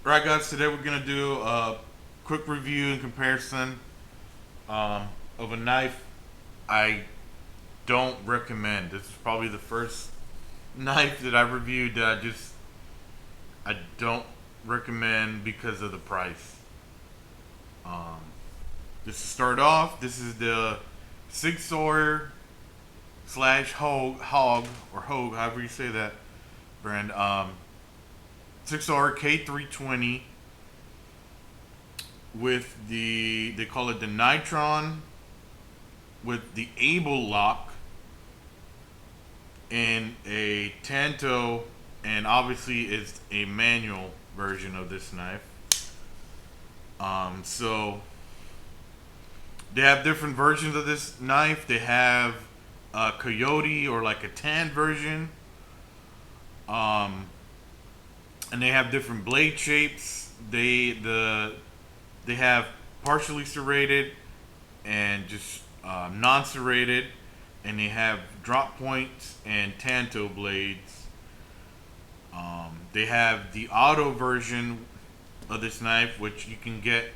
Alright guys, today we're going to do a quick review and comparison of a knife I don't recommend. This is probably the first knife that I reviewed that I don't recommend because of the price. Um, just to start off, this is the Sig Sauer slash Hogue, or Hogue, however you say that brand. Sig Sauer K320 with they call it the Nitron with the Able lock and a Tanto, and obviously it's a manual version of this knife. So they have different versions of this knife. They have a Coyote or like a tan version. And they have different blade shapes. They have partially serrated and just non-serrated, and they have drop points and Tanto blades. They have the auto version of this knife, which you can get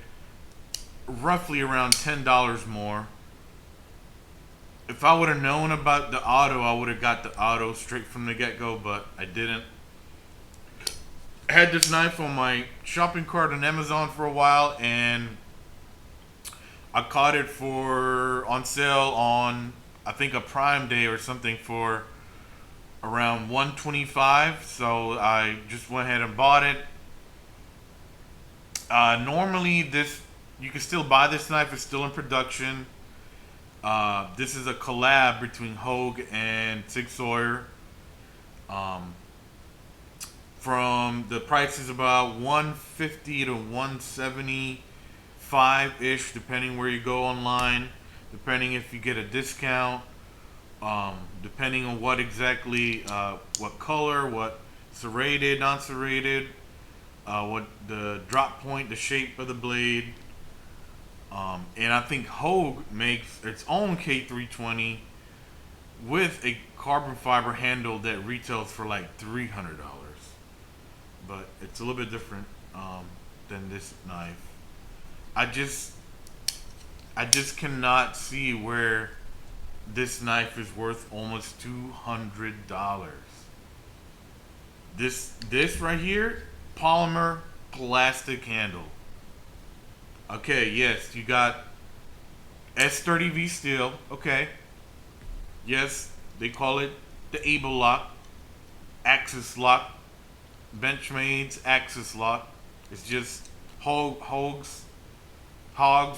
roughly around $10 more. If I would have known about the auto, I would have got the auto straight from the get-go, but I didn't. I had this knife on my shopping cart on Amazon for a while, and I caught it on sale on, I think, a Prime Day or something for around $125. So I just went ahead and bought it. Normally, you can still buy this knife. It's still in production. This is a collab between Hogue and Sig Sauer. From the price is about 150 to 175 ish, depending where you go online, depending if you get a discount, depending on what exactly, what color, what serrated, non-serrated, what the drop point, the shape of the blade. And I think Hogue makes its own K320 with a carbon fiber handle that retails for like $300. But it's a little bit different than this knife. I just cannot see where this knife is worth almost $200. This right here, polymer plastic handle. Okay, yes, you got S30V steel. Okay, yes, they call it the Able lock, axis lock. Benchmade's axis lock. It's just Hogue's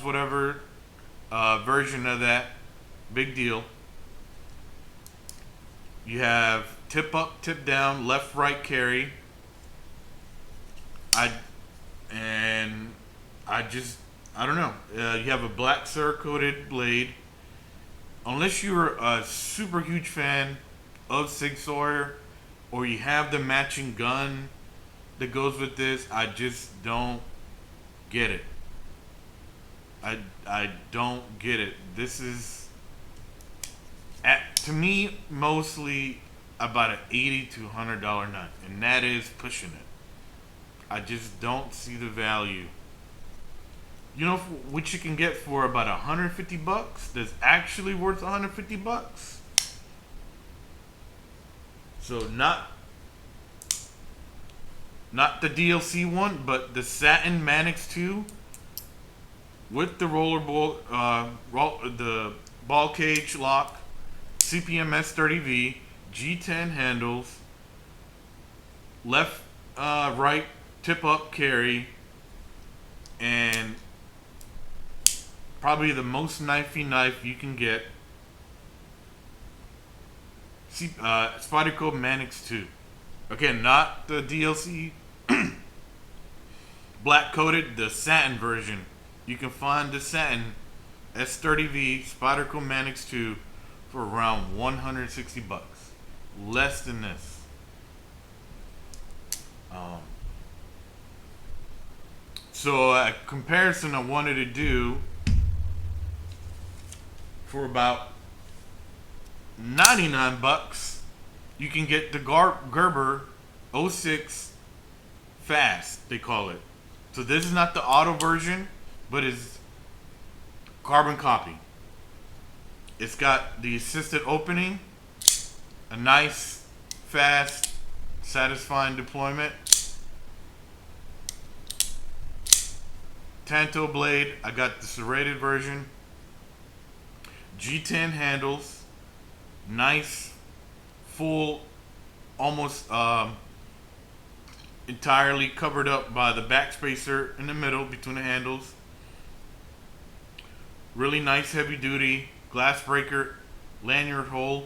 whatever version of that. Big deal. You have tip up, tip down, left, right carry. I don't know. You have a black cerakoted blade. Unless you're a super huge fan of Sig Sauer, or you have the matching gun that goes with this, I just don't get it. I don't get it. This is, to me, mostly about an $80 to $100 knife, and that is pushing it. I just don't see the value. You know what you can get for about $150 that's actually worth $150? So not the DLC one, but the Satin Manix 2 with the the ball cage lock, CPM S30V, G10 handles, left, right tip up carry, and probably the most knifey knife you can get. Spyderco Manix 2. Again, not the DLC black coated, the satin version. You can find the satin S30V Spyderco Manix 2 for around $160. Less than this. So a comparison I wanted to do for about $99, you can get the Gerber 06 fast, they call it. So this is not the auto version, but it's carbon copy. It's got the assisted opening, a nice, fast, satisfying deployment. Tanto blade, I got the serrated version. G10 handles, nice, full, almost entirely covered up by the back spacer in the middle between the handles. Really nice heavy duty glass breaker lanyard hole.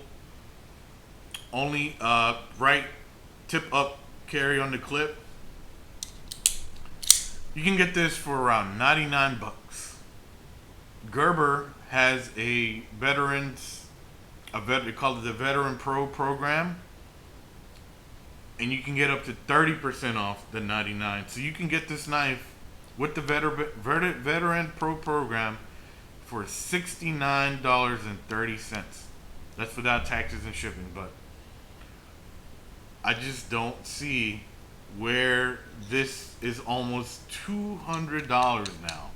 Only right tip up carry on the clip. You can get this for around 99 bucks. Gerber has a they call it the Veteran Pro program, and you can get up to 30% off the 99. So you can get this knife with the Veteran Pro program for $69.30. That's without taxes and shipping, but I just don't see where this is almost $200 now.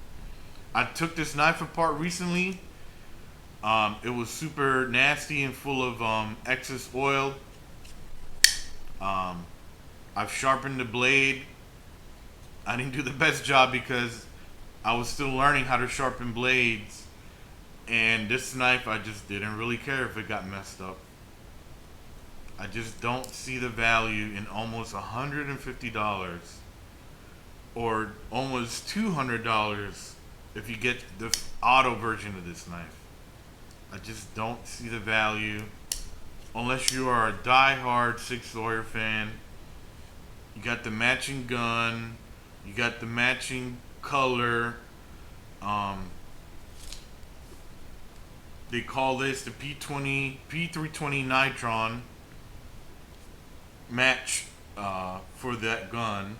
I took this knife apart recently. It was super nasty and full of excess oil. I've sharpened the blade. I didn't do the best job because I was still learning how to sharpen blades. And this knife, I just didn't really care if it got messed up. I just don't see the value in almost $150 or almost $200 if you get the auto version of this knife. I just don't see the value unless you are a die-hard Sig Sauer fan. You got the matching gun, you got the matching color. They call this the P320 Nitron match for that gun.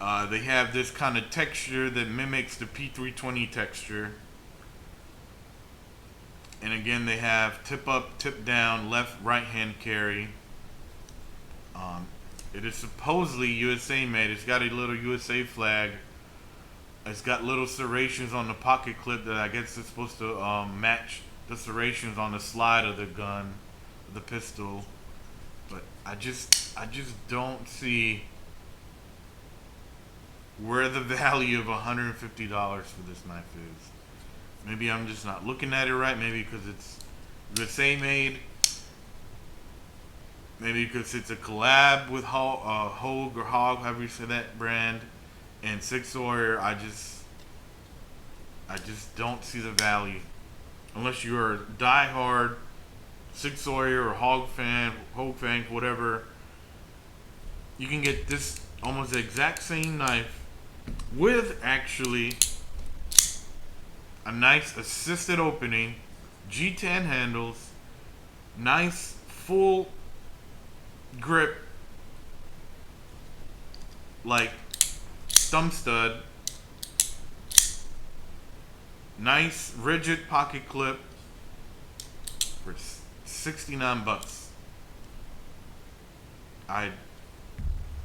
They have this kind of texture that mimics the P320 texture. And again, they have tip up, tip down, left, right hand carry. It is supposedly USA made. It's got a little USA flag. It's got little serrations on the pocket clip that I guess is supposed to match the serrations on the slide of the gun, the pistol. But I just don't see where the value of $150 for this knife is. Maybe I'm just not looking at it right. Maybe because it's USA made. Maybe because it's a collab with Hogue or Hogue, however you say that brand, and Sig Sauer. I just don't see the value unless you're a die-hard Sig Sauer or Hogue fan, whatever. You can get this almost the exact same knife with actually a nice assisted opening, G10 handles, nice full grip like thumb stud, nice rigid pocket clip for 69 bucks.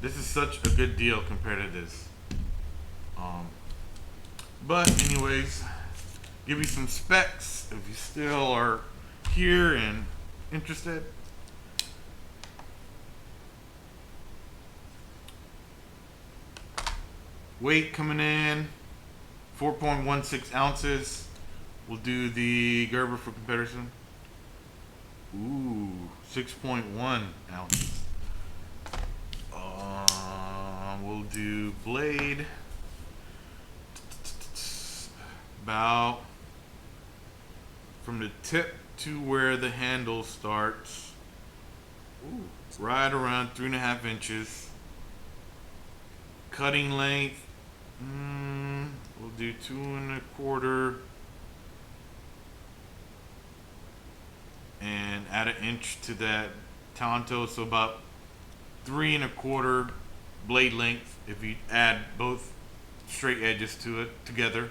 This is such a good deal compared to this. But anyways, give you some specs if you still are here and interested. Weight coming in 4.16 ounces. We'll do the Gerber for comparison. Ooh, 6.1 ounces. We'll do blade. About from the tip to where the handle starts. Ooh, right around 3.5 inches. Cutting length. We'll do 2.25. And add 1 inch to that Tanto, so about 3.25 blade length if you add both straight edges to it together.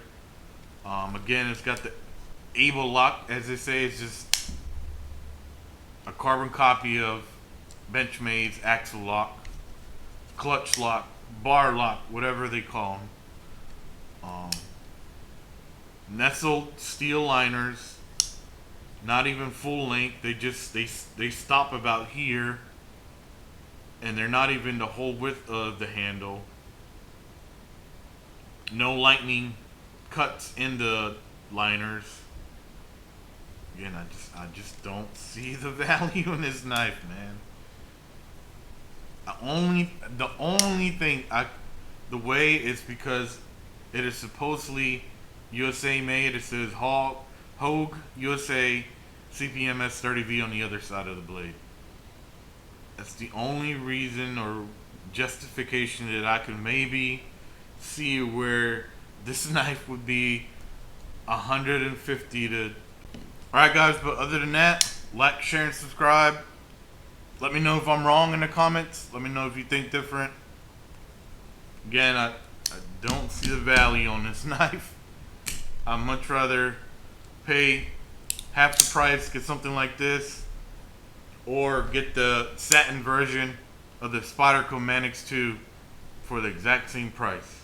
Again, it's got the Able lock, as they say. It's just a carbon copy of Benchmade's axle lock. clutch lock, bar lock, whatever they call them. Nestled steel liners, not even full length. They stop about here, and they're not even the whole width of the handle. No lightning cuts in the liners. Again, I just don't see the value in this knife, man. The only thing the way is because it is supposedly USA made. It says Hogue USA CPMS 30V on the other side of the blade. That's the only reason or justification that I can maybe see where this knife would be 150 to. Alright guys, but other than that, like, share, and subscribe. Let me know if I'm wrong in the comments. Let me know if you think different. Again, I don't see the value on this knife. I'd much rather pay half the price, get something like this, or get the satin version of the Spyderco Manix 2 for the exact same price.